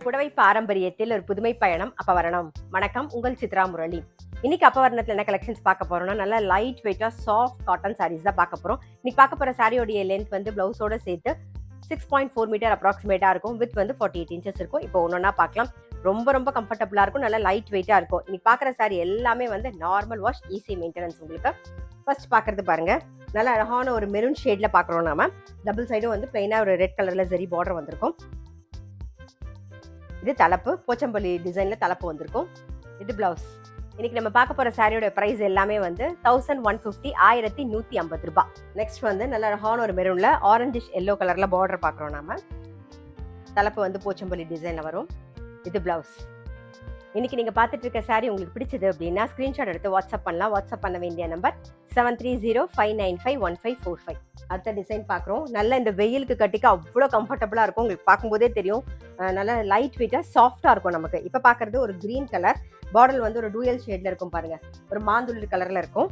புடவை பாரம்பரியத்தில் ஒரு புதுமை பயணம் அப்பவரணம். வணக்கம், உங்கள் சித்ரா முரளி. இன்னைக்கு அப்பவரணத்துல என்ன கலெக்ஷன்ஸ் பார்க்க போறோம்னா, நல்லா லைட் வெயிட்டா சாஃப்ட் காட்டன் சாரீஸ் தான் பார்க்க போறோம். இன்னைக்கு பார்க்க போற சாரியோடைய லென்த் வந்து பிளவுஸோட சேர்த்து 6.4 மீட்டர் அப்ராக்சிமேட்டா இருக்கும். வித் வந்து 48 இன்ச்சஸ் இருக்கும். இப்போ ஒன்னொன்னா பார்க்கலாம். ரொம்ப ரொம்ப கம்ஃபர்டபுளா இருக்கும், நல்லா லைட் வெயிட்டா இருக்கும். இன்னைக்கு பார்க்குற சாரி எல்லாமே வந்து நார்மல் வாஷ், ஈஸி மெயின்டெனன்ஸ். உங்களுக்கு ஃபர்ஸ்ட் பார்க்கறது பாருங்க, நல்ல அழகான ஒரு மெரூன் ஷேட்ல பார்க்குறோம். நாம டபுள் சைடும் வந்து பிளைனா ஒரு ரெட் கலர்ல சரி பார்டர் வந்திருக்கும். இது தலைப்பு, போச்சம்பள்ளி டிசைன்ல தலைப்பு வந்திருக்கும். இது பிளவுஸ். இன்னைக்கு நம்ம பார்க்க போற சாரியோட பிரைஸ் எல்லாமே வந்து 1150, 1150 ரூபாய். நெக்ஸ்ட் வந்து நல்ல அழகான ஒரு மெரூன்ல ஆரஞ்சிஷ் எல்லோ கலர்ல பார்டர் பார்க்குறோம். நாம தலைப்பு வந்து போச்சம்பள்ளி டிசைன்ல வரும். இது பிளவுஸ். இன்னைக்கு நீங்க பார்த்துட்டு இருக்க சாரி உங்களுக்கு பிடிச்சது அப்படின்னா ஸ்கிரீன்ஷாட் எடுத்து வாட்ஸ்அப் பண்ணலாம். வாட்ஸ்அப் பண்ண வேண்டிய நம்பர் 7305951545. அடுத்த டிசைன் பார்க்குறோம். நல்ல இந்த வெயிலுக்கு கட்டிக்க அவ்வளோ கம்ஃபர்டபுளாக இருக்கும். உங்களுக்கு பார்க்கும்போதே தெரியும், நல்ல லைட் வெயிட்டாக சாஃப்டாக இருக்கும். நமக்கு இப்போ பார்க்குறது ஒரு க்ரீன் கலர் பார்டர் வந்து ஒரு டூயல் ஷேட்ல இருக்கும். பாருங்க, ஒரு மாந்துள்ளி கலர்ல இருக்கும்.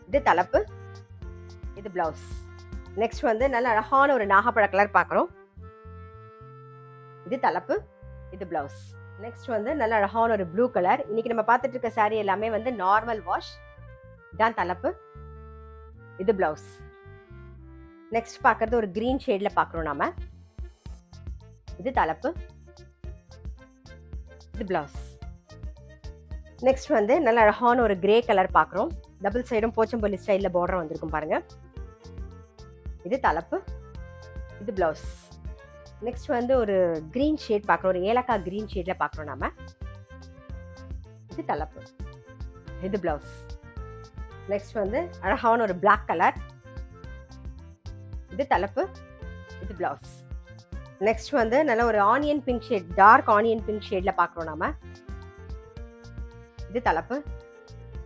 இது தலைப்பு, இது பிளவுஸ். நெக்ஸ்ட் வந்து நல்ல அழகான ஒரு நாகப்பழ கலர் பார்க்குறோம். இது தலைப்பு, இது பிளவுஸ். நெக்ஸ்ட் வந்து நல்ல அழகான ஒரு ப்ளூ கலர். இன்னைக்கு நம்ம பார்த்துட்டு இருக்க சாரி எல்லாமே வந்து நார்மல் வாஷ் தான். தலைப்பு, இது பிளவுஸ். நெக்ஸ்ட் பார்க்கறது ஒரு கிரீன் ஷேட்ல பார்க்குறோம் நாம. இது தலைப்பு, இது பிளவுஸ். நெக்ஸ்ட் வந்து நல்ல அழகான ஒரு கிரே கலர் பார்க்குறோம். டபுள் சைடும் போச்சம்பள்ளி ஸ்டைல்ல பார்டர் வந்திருக்கும். பாருங்க, இது தலைப்பு, இது பிளவுஸ். நெக்ஸ்ட் வந்து ஒரு கிரீன் ஷேட் பார்க்குறோம், ஒரு ஏலக்காய் கிரீன் ஷேட்ல பார்க்குறோம் நாம. இது தலைப்பு, இது பிளவுஸ். நெக்ஸ்ட் வந்து அழகான ஒரு பிளாக் கலர். இது தலைப்பு, இது பிளவுஸ். நெக்ஸ்ட் வந்து நல்ல ஒரு onion pink shade, dark onion pink ஷேட்ல பார்க்குறோம் நாம. இது தலைப்பு,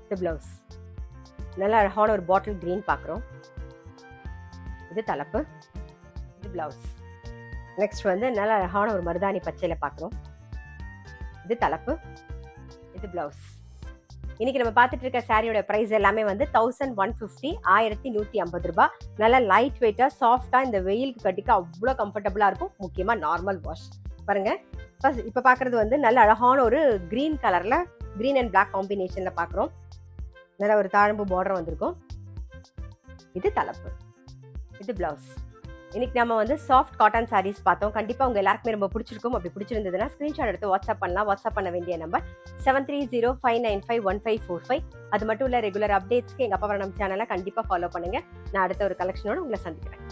இது பிளவுஸ். நல்ல அழகான ஒரு பாட்டில் கிரீன் பார்க்குறோம். இது தலைப்பு, இது பிளவுஸ். நெக்ஸ்ட் வந்து நல்ல அழகான ஒரு மருதாணி பச்சையில பார்க்குறோம். இது தலைப்பு, இது பிளவுஸ். இன்னைக்கு நம்ம பார்த்துட்டு இருக்க சாரியோட பிரைஸ் எல்லாமே வந்து 1150, 1150 ரூபாய். நல்ல லைட் வெயிட்டா சாஃப்டா இந்த வெயிலுக்கு கட்டிக்க அவ்வளோ கம்ஃபர்டபுளா இருக்கும். முக்கியமா நார்மல் வாஷ். பாருங்க, இப்போ பார்க்கறது வந்து நல்ல அழகான ஒரு கிரீன் கலர்ல கிரீன் அண்ட் பிளாக் காம்பினேஷன்ல பார்க்குறோம். நல்ல ஒரு தாழம்பு பார்டர் வந்திருக்கும். இது தலைப்பு, இது பிளவுஸ். இன்னைக்கு நம்ம வந்து சாஃப்ட் காட்டன் சாரீஸ் பார்த்தோம். கண்டிப்பா உங்க எல்லாருக்குமே ரொம்ப பிடிச்சிருக்கும். அப்படி பிடிச்சிருந்ததுன்னா ஸ்கிரீன்ஷாட் எடுத்து வாட்ஸ்அப் பண்ணலாம். வாட்ஸ்அப் பண்ண வேண்டிய நம்பர் 7305951545. அது மட்டும் இல்ல, ரெகுலர் அப்டேட்ஸ்க்கு எங்க அப்பவரணம் சேனலை கண்டிப்பா ஃபாலோ பண்ணுங்க. நான் அடுத்த ஒரு கலெக்ஷனோட உங்களை சந்திக்கிறேன்.